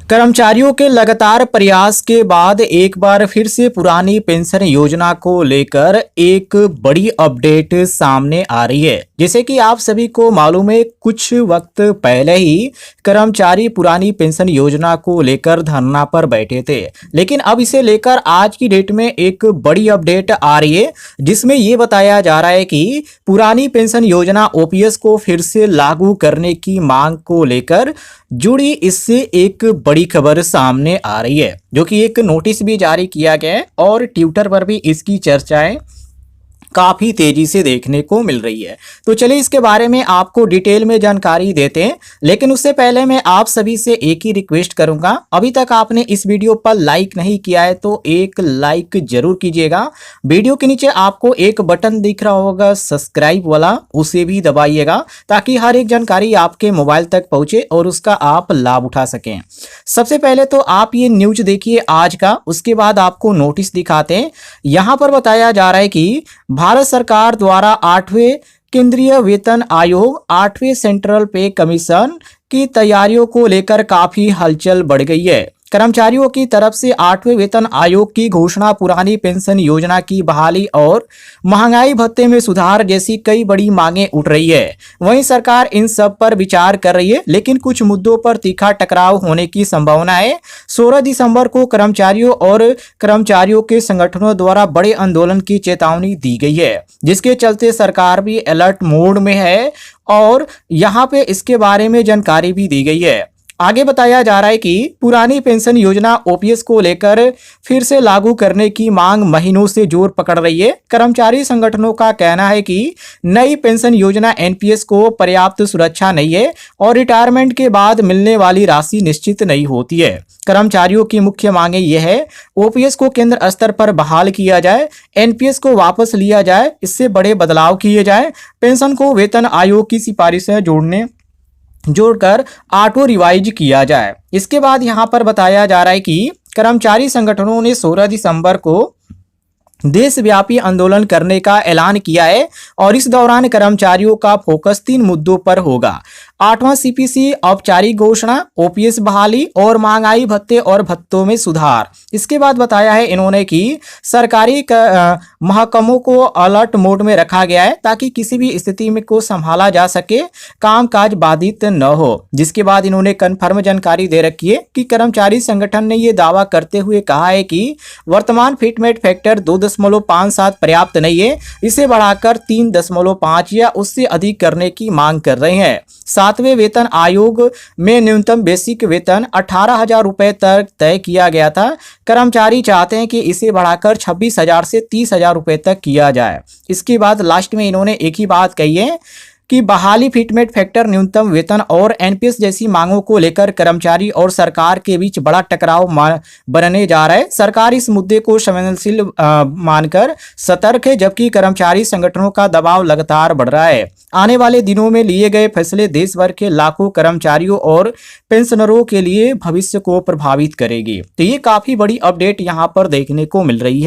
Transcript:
कर्मचारियों के लगातार प्रयास के बाद एक बार फिर से पुरानी पेंशन योजना को लेकर एक बड़ी अपडेट सामने आ रही है। जैसे कि आप सभी को मालूम है, कुछ वक्त पहले ही कर्मचारी पुरानी पेंशन योजना को लेकर धरना पर बैठे थे, लेकिन अब इसे लेकर आज की डेट में एक बड़ी अपडेट आ रही है, जिसमें ये बताया जा रहा है कि पुरानी पेंशन योजना ओपीएस को फिर से लागू करने की मांग को लेकर जुड़ी इससे एक बड़ी खबर सामने आ रही है, जो कि एक नोटिस भी जारी किया गया है और ट्विटर पर भी इसकी चर्चाएं काफी तेजी से देखने को मिल रही है। तो चलिए इसके बारे में आपको डिटेल में जानकारी देते हैं, लेकिन उससे पहले मैं आप सभी से एक ही रिक्वेस्ट करूंगा, अभी तक आपने इस वीडियो पर लाइक नहीं किया है तो एक लाइक जरूर कीजिएगा। वीडियो के नीचे आपको एक बटन दिख रहा होगा सब्सक्राइब वाला, उसे भी दबाइएगा ताकि हर एक जानकारी आपके मोबाइल तक पहुंचे और उसका आप लाभ उठा सकें। सबसे पहले तो आप ये न्यूज देखिए आज का, उसके बाद आपको नोटिस दिखाते हैं। यहां पर बताया जा रहा है कि भारत सरकार द्वारा 8वें केंद्रीय वेतन आयोग 8वें सेंट्रल पे कमीशन की तैयारियों को लेकर काफी हलचल बढ़ गई है। कर्मचारियों की तरफ से 8वें वेतन आयोग की घोषणा पुरानी पेंशन योजना की बहाली और महंगाई भत्ते में सुधार जैसी कई बड़ी मांगें उठ रही है। वहीं सरकार इन सब पर विचार कर रही है, लेकिन कुछ मुद्दों पर तीखा टकराव होने की संभावना है। 16 दिसंबर को कर्मचारियों और कर्मचारियों के संगठनों द्वारा बड़े आंदोलन की चेतावनी दी गई है, जिसके चलते सरकार भी अलर्ट मोड में है और यहाँ पे इसके बारे में जानकारी भी दी गई है। आगे बताया जा रहा है कि पुरानी पेंशन योजना ओपीएस को लेकर फिर से लागू करने की मांग महीनों से जोर पकड़ रही है। कर्मचारी संगठनों का कहना है कि नई पेंशन योजना एनपीएस को पर्याप्त सुरक्षा नहीं है और रिटायरमेंट के बाद मिलने वाली राशि निश्चित नहीं होती है। कर्मचारियों की मुख्य मांगे यह है, ओपीएस को केंद्र स्तर पर बहाल किया जाए, एनपीएस को वापस लिया जाए, इससे बड़े बदलाव किए जाए, पेंशन को वेतन आयोग की सिफारिशें जोड़कर ऑटो रिवाइज किया जाए। इसके बाद यहां पर बताया जा रहा है कि कर्मचारी संगठनों ने 16 दिसंबर को देशव्यापी आंदोलन करने का ऐलान किया है और इस दौरान कर्मचारियों का फोकस 3 मुद्दों पर होगा। 8वां सीपीसी औपचारिक घोषणा, ओपीएस बहाली और महंगाई भत्ते और भत्तों में सुधार। इसके बाद बताया है इन्होंने कि सरकारी महकमों को अलर्ट मोड में रखा गया है ताकि किसी भी स्थिति में को संभाला जा सके, कामकाज बाधित न हो। जिसके बाद इन्होंने कन्फर्म जानकारी दे रखी है कि कर्मचारी संगठन ने यह दावा करते हुए कहा है कि वर्तमान फिटमेट फैक्टर 2.57 पर्याप्त नहीं है, इसे बढ़ाकर 3.5 या उससे अधिक करने की मांग कर रहे हैं। 7वें वेतन आयोग में न्यूनतम बेसिक वेतन 18,000 रुपए तक तय किया गया था। कर्मचारी चाहते हैं कि इसे बढ़ाकर 26,000 से 30,000 रुपए तक किया जाए। इसके बाद लास्ट में इन्होंने एक ही बात कही है कि बहाली, फिटमेट फैक्टर, न्यूनतम वेतन और एनपीएस जैसी मांगों को लेकर कर्मचारी और सरकार के बीच बड़ा टकराव बनने जा रहा है। सरकार इस मुद्दे को संवेदनशील मानकर सतर्क है, जबकि कर्मचारी संगठनों का दबाव लगातार बढ़ रहा है। आने वाले दिनों में लिए गए फैसले देश भर के लाखों कर्मचारियों और पेंशनरों के लिए भविष्य को प्रभावित करेगी। तो ये काफी बड़ी अपडेट यहाँ पर देखने को मिल रही है।